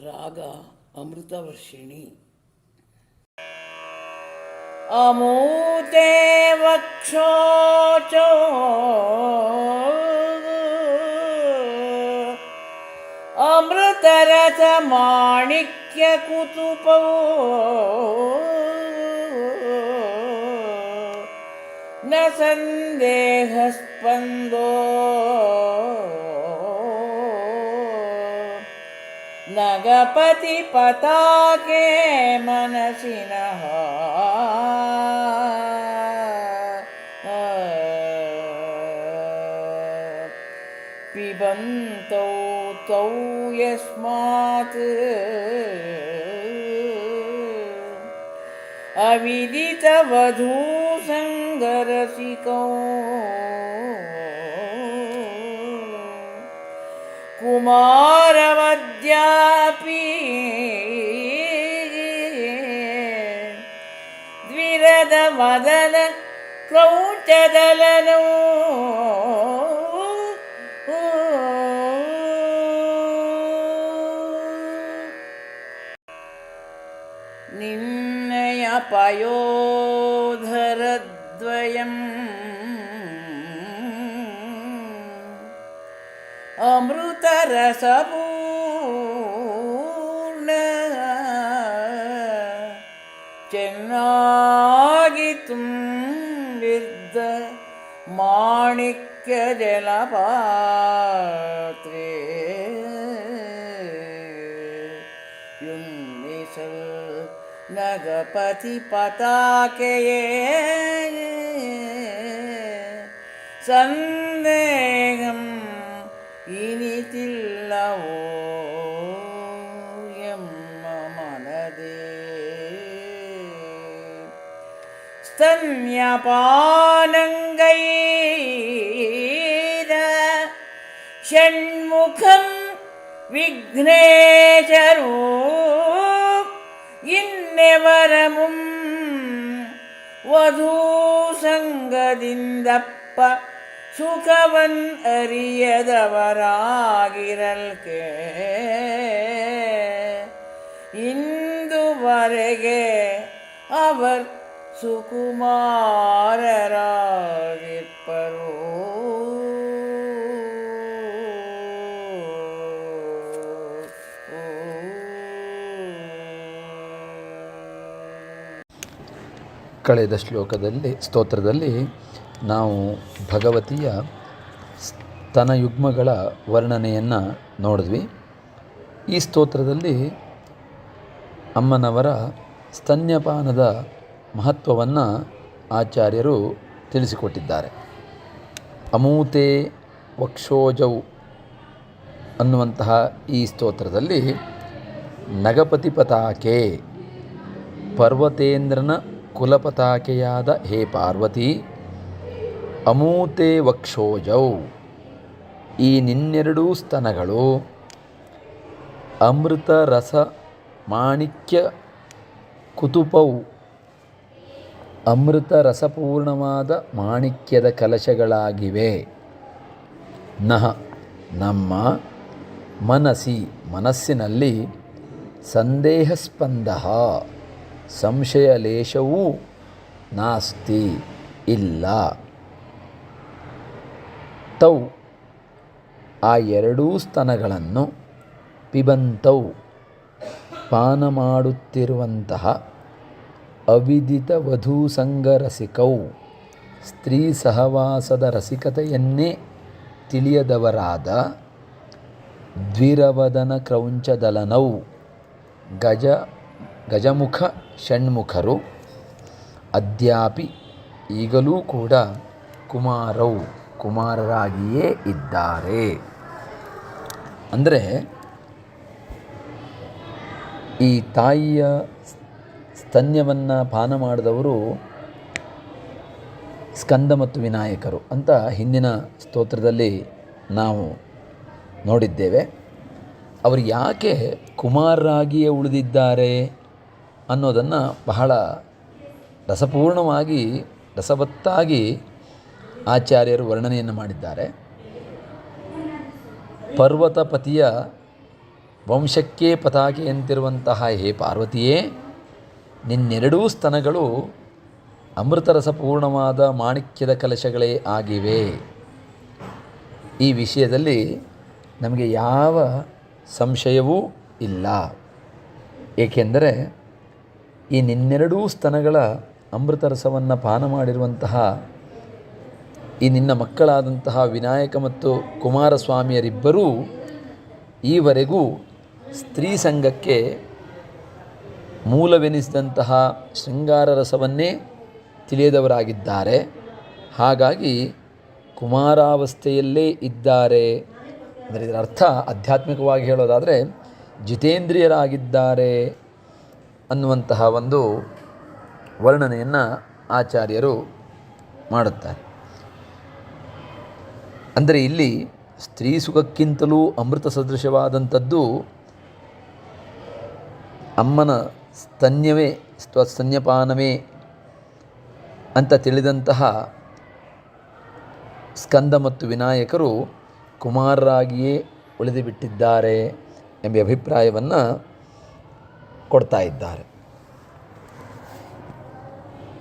ರಾಗ ಅಮೃತವರ್ಷಿಣಿ. ಅಮೂತೆ ವಕ್ಷೋಚೋ ಅಮೃತರಥ ಮಾಣಿಕ್ಯ ಕುತುಪೋ ನ ಸಂದೇಹ ಸ್ಪಂದೋ ನಗಪತಿ ಪತಾಕೆ ಮನಸಿನಃ ಪಿಬಂತೌ ತೌ ಯಸ್ಮಾತ್ ಅವಿದಿತ ವಧೂ ಸಂಗರಸಿಕೌ ಕುಮಾರವದ್ಯಾಪಿ ದ್ವಿರದ ಮದನ ಕ್ರೌಚದಲನೋ ನಿನ್ನಯ ಪಯೋಧರದ್ವಯಂ ಅಮೃತರಸಪೂರ್ಣ ಚೆನ್ನಾಗಿ ತುಂಬಿದ್ದ ಮಾಣಿಕ್ಯ ಜಲಪಾತ್ರೆ ಯುನ್ನಿಸಲ್ ನಗಪತಿ ಪತಾಕೆಯೇ ಸಂದೇಹಂ ಇನಿತಿಲ್ಲವೋ ಎಮ್ಮ ಮನದೇ ಸ್ತನ್ಯಪಾನಂಗೈದ ಷಣ್ಮುಖಂ ವಿಘ್ನೇಶರೋ ಇನ್ನೆವರಮುಂ ವಧೂ ಸಂಗದಿಂದಪ್ಪ ಸುಖವನ್ ಅರಿಯದವರಾಗಿರಲ್ಕೆ ಇಂದುವರೆಗೆ ಅವರ್ ಸುಕುಮಾರರಾಗಿರ್ಪರೋ. ಕಳೆದ ಸ್ತೋತ್ರದಲ್ಲಿ ನಾವು ಭಗವತಿಯ ಸ್ತನಯುಗ್ಮಗಳ ವರ್ಣನೆಯನ್ನು ನೋಡಿದ್ವಿ. ಈ ಸ್ತೋತ್ರದಲ್ಲಿ ಅಮ್ಮನವರ ಸ್ತನ್ಯಪಾನದ ಮಹತ್ವವನ್ನು ಆಚಾರ್ಯರು ತಿಳಿಸಿಕೊಟ್ಟಿದ್ದಾರೆ. ಅಮೂತೆ ವಕ್ಷೋಜೌ ಅನ್ನುವಂತಹ ಈ ಸ್ತೋತ್ರದಲ್ಲಿ ನಗಪತಿ ಪತಾಕೆ, ಪರ್ವತೇಂದ್ರನ ಕುಲಪತಾಕೆಯಾದ ಹೇ ಪಾರ್ವತಿ, ಅಮೂತೆ ವಕ್ಷೋಜೌ ಈ ನಿನ್ನೆರಡೂ ಸ್ತನಗಳು ಅಮೃತ ರಸ ಮಾಣಿಕ್ಯ ಕುತುಪೌ ಅಮೃತ ರಸಪೂರ್ಣವಾದ ಮಾಣಿಕ್ಯದ ಕಲಶಗಳಾಗಿವೆ. ನಹ ನಮ್ಮ ಮನಸ್ಸಿನಲ್ಲಿ ಸಂದೇಹಸ್ಪಂದ ಸಂಶಯ ಲೇಷವೂ ನಾಸ್ತಿ ಇಲ್ಲ. ತೌ ಆ ಎರಡೂ ಸ್ತನಗಳನ್ನು ಪಿಬಂತೌ ಪಾನ ಮಾಡುತ್ತಿರುವಂತಹ ಅವಿದಿತ ವಧೂಸಂಗರಸಿಕೌ ಸ್ತ್ರೀ ಸಹವಾಸದ ರಸಿಕತೆಯನ್ನೇ ತಿಳಿಯದವರಾದ ದ್ವಿರವದನ ಕ್ರೌಂಚದಲನೌ ಗಜಮುಖ ಷಣ್ಮುಖರು ಅದ್ಯಾಪಿ ಈಗಲೂ ಕೂಡ ಕುಮಾರರಾಗಿಯೇ ಇದ್ದಾರೆ. ಅಂದರೆ ಈ ತಾಯಿಯ ಸ್ತನ್ಯವನ್ನು ಪಾನ ಮಾಡಿದವರು ಸ್ಕಂದ ಮತ್ತು ವಿನಾಯಕರು ಅಂತ ಹಿಂದಿನ ಸ್ತೋತ್ರದಲ್ಲಿ ನಾವು ನೋಡಿದ್ದೇವೆ. ಅವರು ಯಾಕೆ ಕುಮಾರರಾಗಿಯೇ ಉಳಿದಿದ್ದಾರೆ ಅನ್ನೋದನ್ನು ಬಹಳ ರಸಪೂರ್ಣವಾಗಿ ರಸವತ್ತಾಗಿ ಆಚಾರ್ಯರು ವರ್ಣನೆಯನ್ನು ಮಾಡಿದ್ದಾರೆ. ಪರ್ವತಪತಿಯ ವಂಶಕ್ಕೆ ಪತಾಕೆಯಂತಿರುವಂತಹ ಹೇ ಪಾರ್ವತಿಯೇ, ನಿನ್ನೆರಡೂ ಸ್ತನಗಳು ಅಮೃತರಸಪೂರ್ಣವಾದ ಮಾಣಿಕ್ಯದ ಕಲಶಗಳೇ ಆಗಿವೆ. ಈ ವಿಷಯದಲ್ಲಿ ನಮಗೆ ಯಾವ ಸಂಶಯವೂ ಇಲ್ಲ. ಏಕೆಂದರೆ ಈ ನಿನ್ನೆರಡೂ ಸ್ತನಗಳ ಅಮೃತರಸವನ್ನು ಪಾನ ಮಾಡಿರುವಂತಹ ಈ ನಿನ್ನ ಮಕ್ಕಳಾದಂತಹ ವಿನಾಯಕ ಮತ್ತು ಕುಮಾರಸ್ವಾಮಿಯರಿಬ್ಬರೂ ಈವರೆಗೂ ಸ್ತ್ರೀ ಸಂಘಕ್ಕೆ ಮೂಲವೆನಿಸಿದಂತಹ ಶೃಂಗಾರ ರಸವನ್ನೇ ತಿಳಿಯದವರಾಗಿದ್ದಾರೆ. ಹಾಗಾಗಿ ಕುಮಾರಾವಸ್ಥೆಯಲ್ಲೇ ಇದ್ದಾರೆ. ಅಂದರೆ ಇದರ ಅರ್ಥ ಆಧ್ಯಾತ್ಮಿಕವಾಗಿ ಹೇಳೋದಾದರೆ ಜಿತೇಂದ್ರಿಯರಾಗಿದ್ದಾರೆ ಅನ್ನುವಂತಹ ಒಂದು ವರ್ಣನೆಯನ್ನು ಆಚಾರ್ಯರು ಮಾಡುತ್ತಾರೆ. ಅಂದರೆ ಇಲ್ಲಿ ಸ್ತ್ರೀ ಸುಖಕ್ಕಿಂತಲೂ ಅಮೃತ ಸದೃಶವಾದಂಥದ್ದು ಅಮ್ಮನ ಸ್ತನ್ಯವೇ, ಸ್ತನ್ಯಪಾನವೇ ಅಂತ ತಿಳಿದಂತಹ ಸ್ಕಂದ ಮತ್ತು ವಿನಾಯಕರು ಕುಮಾರರಾಗಿಯೇ ಉಳಿದು ಬಿಟ್ಟಿದ್ದಾರೆ ಎಂಬ ಅಭಿಪ್ರಾಯವನ್ನು ಕೊಡ್ತಾ ಇದ್ದಾರೆ.